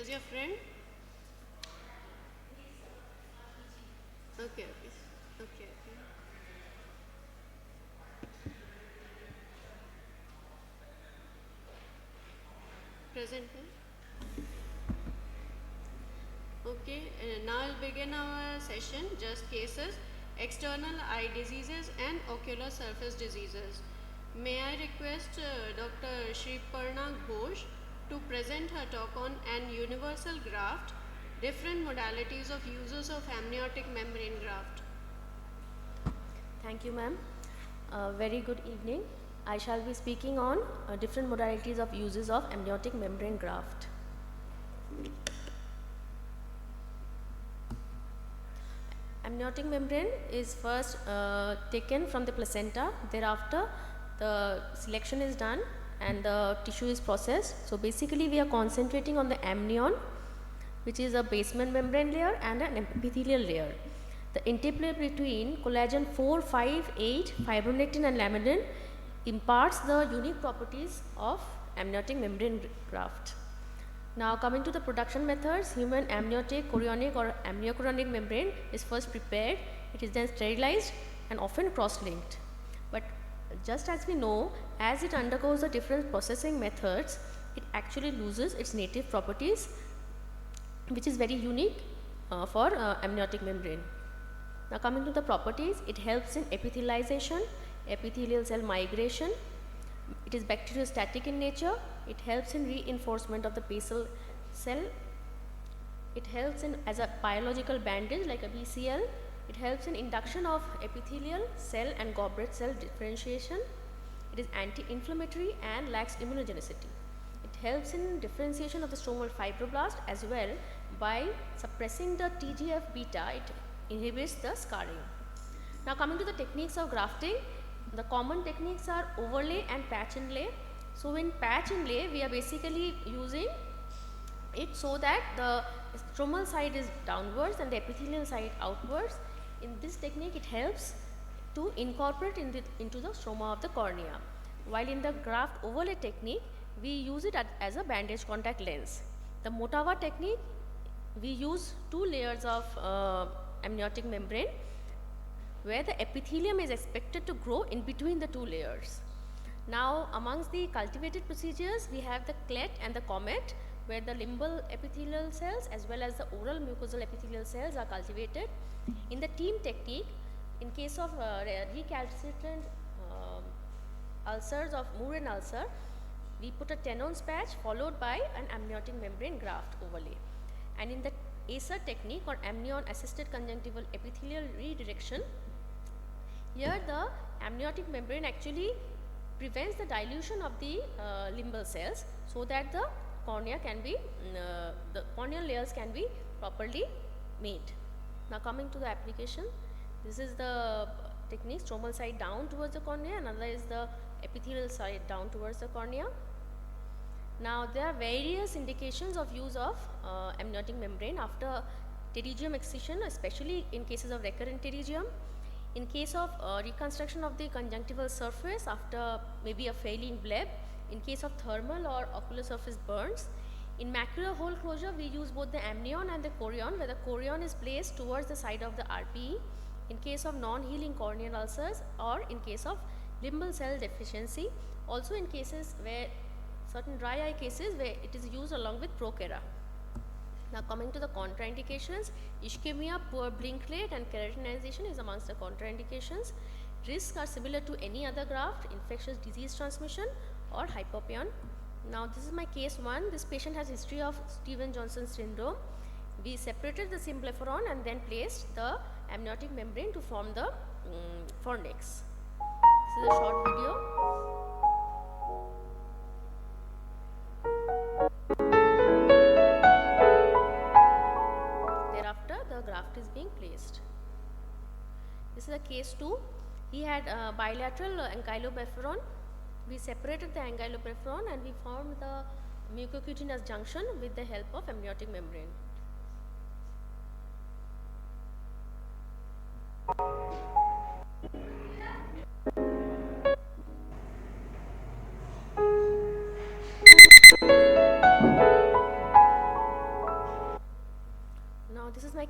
Who's your friend? Okay, okay. Okay, okay. Present. Okay, now I'll begin our session, just cases, external eye diseases and ocular surface diseases. May I request Dr. Shriparna Ghosh to present her talk on an universal graft, different modalities of uses of amniotic membrane graft. Thank you, ma'am. Very good evening. I shall be speaking on different modalities of uses of amniotic membrane graft. Amniotic membrane is first taken from the placenta. Thereafter, the selection is done and the tissue is processed. So basically, we are concentrating on the amnion, which is a basement membrane layer and an epithelial layer. The interplay between collagen 4, 5, 8, fibronectin and laminin imparts the unique properties of amniotic membrane graft. Now coming to the production methods, human amniotic, chorionic or amniochorionic membrane is first prepared, it is then sterilized and often cross-linked. But just as we know, as it undergoes the different processing methods, it actually loses its native properties, which is very unique for amniotic membrane. Now coming to the properties, it helps in epithelialization, epithelial cell migration, it is bacteriostatic in nature, it helps in reinforcement of the basal cell, it helps in as a biological bandage like a BCL, it helps in induction of epithelial cell and goblet cell differentiation, it is anti-inflammatory and lacks immunogenicity. It helps in differentiation of the stromal fibroblast as well by suppressing the TGF-beta, it inhibits the scarring. Now coming to the techniques of grafting, the common techniques are overlay and patch inlay. So in patch inlay, we are basically using it so that the stromal side is downwards and the epithelial side outwards. In this technique, it helps to incorporate into the stroma of the cornea. While in the graft overlay technique, we use it as a bandage contact lens. The Motava technique, we use 2 layers of amniotic membrane where the epithelium is expected to grow in between the 2 layers. Now amongst the cultivated procedures, we have the clet and the comet, where the limbal epithelial cells as well as the oral mucosal epithelial cells are cultivated. In the team technique, in case of recalcitrant ulcers of Murine ulcer, we put a Tenon's patch followed by an amniotic membrane graft overlay. And in the ACER technique or amnion assisted conjunctival epithelial redirection, here the amniotic membrane actually prevents the dilution of the limbal cells so that the cornea can be, the corneal layers can be properly made. Now coming to the application, this is the technique, stromal side down towards the cornea, another is the epithelial side down towards the cornea. Now there are various indications of use of amniotic membrane after pterygium excision, especially in cases of recurrent pterygium. In case of reconstruction of the conjunctival surface after maybe a failing bleb, in case of thermal or ocular surface burns. In macular hole closure, we use both the amnion and the chorion, where the chorion is placed towards the side of the RPE. In case of non-healing corneal ulcers or in case of limbal cell deficiency, also in cases where certain dry eye cases where it is used along with Prochera. Now coming to the contraindications, ischemia, poor blink rate and keratinization is amongst the contraindications. Risks are similar to any other graft, infectious disease transmission or hypopyon. Now this is my case 1. This patient has history of Stevens-Johnson syndrome. We separated the symblepharon and then placed the amniotic membrane to form the fornix. This is a short video. Thereafter the graft is being placed. This is a case 2. He had bilateral ankylopepharon. We separated the ankylopepharon and we formed the mucocutaneous junction with the help of amniotic membrane.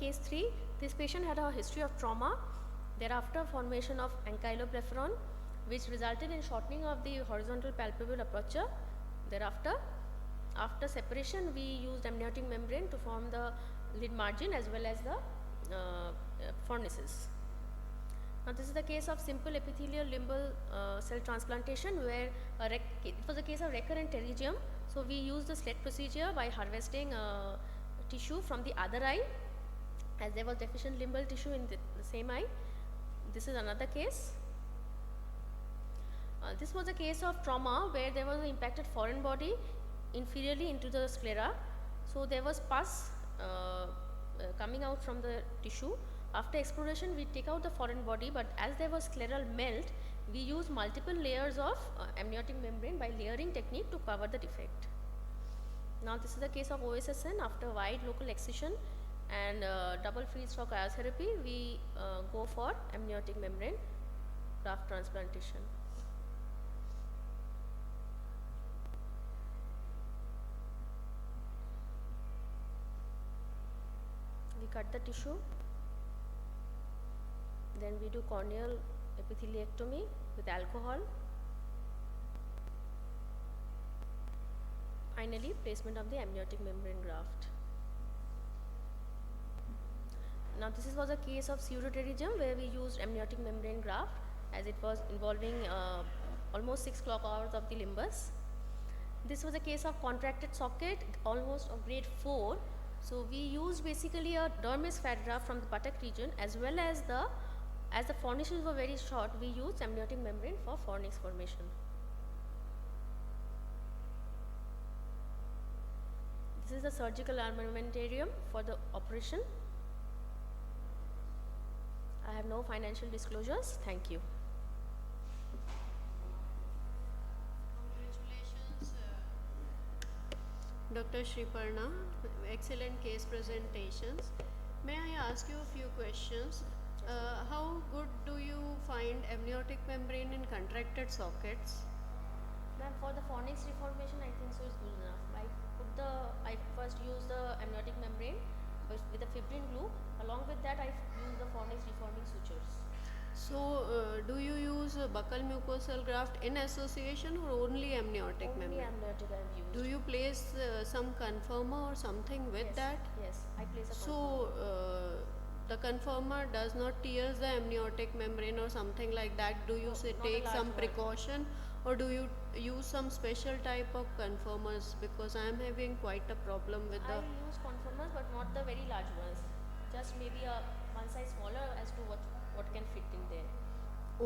case 3. This patient had a history of trauma, thereafter formation of ankyloblepharon, which resulted in shortening of the horizontal palpebral aperture. Thereafter, after separation, we used amniotic membrane to form the lid margin as well as the fornices. Now this is the case of simple epithelial limbal cell transplantation where it was a case of recurrent pterygium. So we used the SLET procedure by harvesting tissue from the other eye, as there was deficient limbal tissue in the same eye. This is another case. This was a case of trauma where there was an impacted foreign body inferiorly into the sclera. So there was pus coming out from the tissue. After exploration, we take out the foreign body, but as there was scleral melt, we use multiple layers of amniotic membrane by layering technique to cover the defect. Now this is the case of OSSN. After wide local excision and double freeze for cryotherapy, we go for amniotic membrane graft transplantation. We cut the tissue, then we do corneal epitheliectomy with alcohol. Finally, placement of the amniotic membrane graft. Now this was a case of pseudopterygium where we used amniotic membrane graft as it was involving almost 6 clock hours of the limbus. This was a case of contracted socket almost of grade 4. So we used basically a dermis fat graft from the buttock region, as well as the fornices were very short, we used amniotic membrane for fornix formation. This is the surgical armamentarium for the operation. I have no financial disclosures. Thank you. Congratulations, Dr. Shriparna. Excellent case presentations. May I ask you a few questions? How good do you find amniotic membrane in contracted sockets? Ma'am, for the fornix reformation, I think so is good enough. I first use the amniotic membrane with the fibrin glue. Along with that, I use the fornix reforming sutures. So, do you use buccal mucosal graft in association or only amniotic Only membrane? amniotic I have used. Do you place some conformer or something with Yes, that? Yes, I place a So, conformer. the conformer does not tear the amniotic membrane or something like that. Do you No, not a take large some one. precaution, or do you use some special type of conformers? Because I am having quite a problem with I the. use conformers, but not the very large ones. Just maybe one size smaller as to what can fit in there.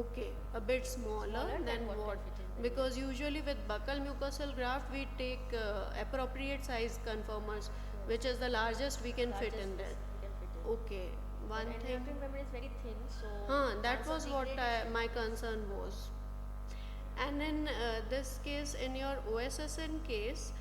Okay, a bit smaller than what what? can fit in there, Because usually with buccal mucosal graft we take appropriate size conformers, which is the largest we can fit in there. We can fit in. Okay, one But thing. amniotic membrane is very thin, so. That once a was what degradation- my concern was. And in this case, in your OSSN case,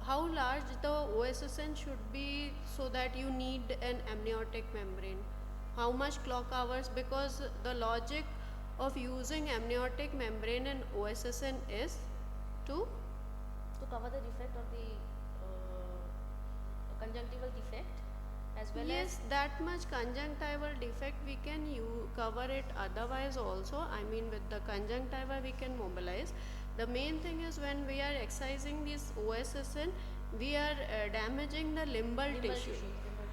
how large the OSSN should be so that you need an amniotic membrane? How much clock hours? Because the logic of using amniotic membrane in OSSN is to to cover the defect of the conjunctival defect, as well yes, that much conjunctival defect we can cover it otherwise also. I mean, with the conjunctiva we can mobilize. The main thing is when we are excising this OSSN, we are damaging the limbal tissue.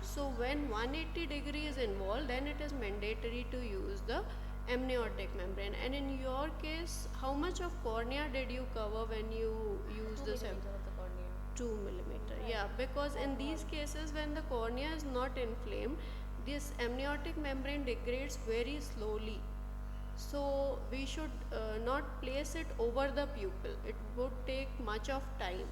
So when 180 degree is involved, then it is mandatory to use the amniotic membrane. And in your case, how much of cornea did you cover when you used 2 this? millimeter of the cornea. 2 millimeter, yeah, because in these cases when the cornea is not inflamed, this amniotic membrane degrades very slowly. So we should not place it over the pupil. It would take much of time.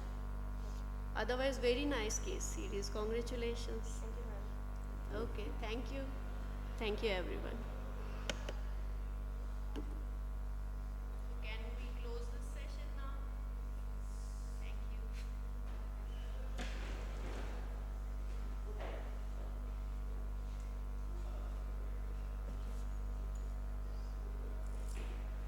Otherwise, very nice case series. Congratulations. Thank you, ma'am. Okay, thank you. Thank you, everyone.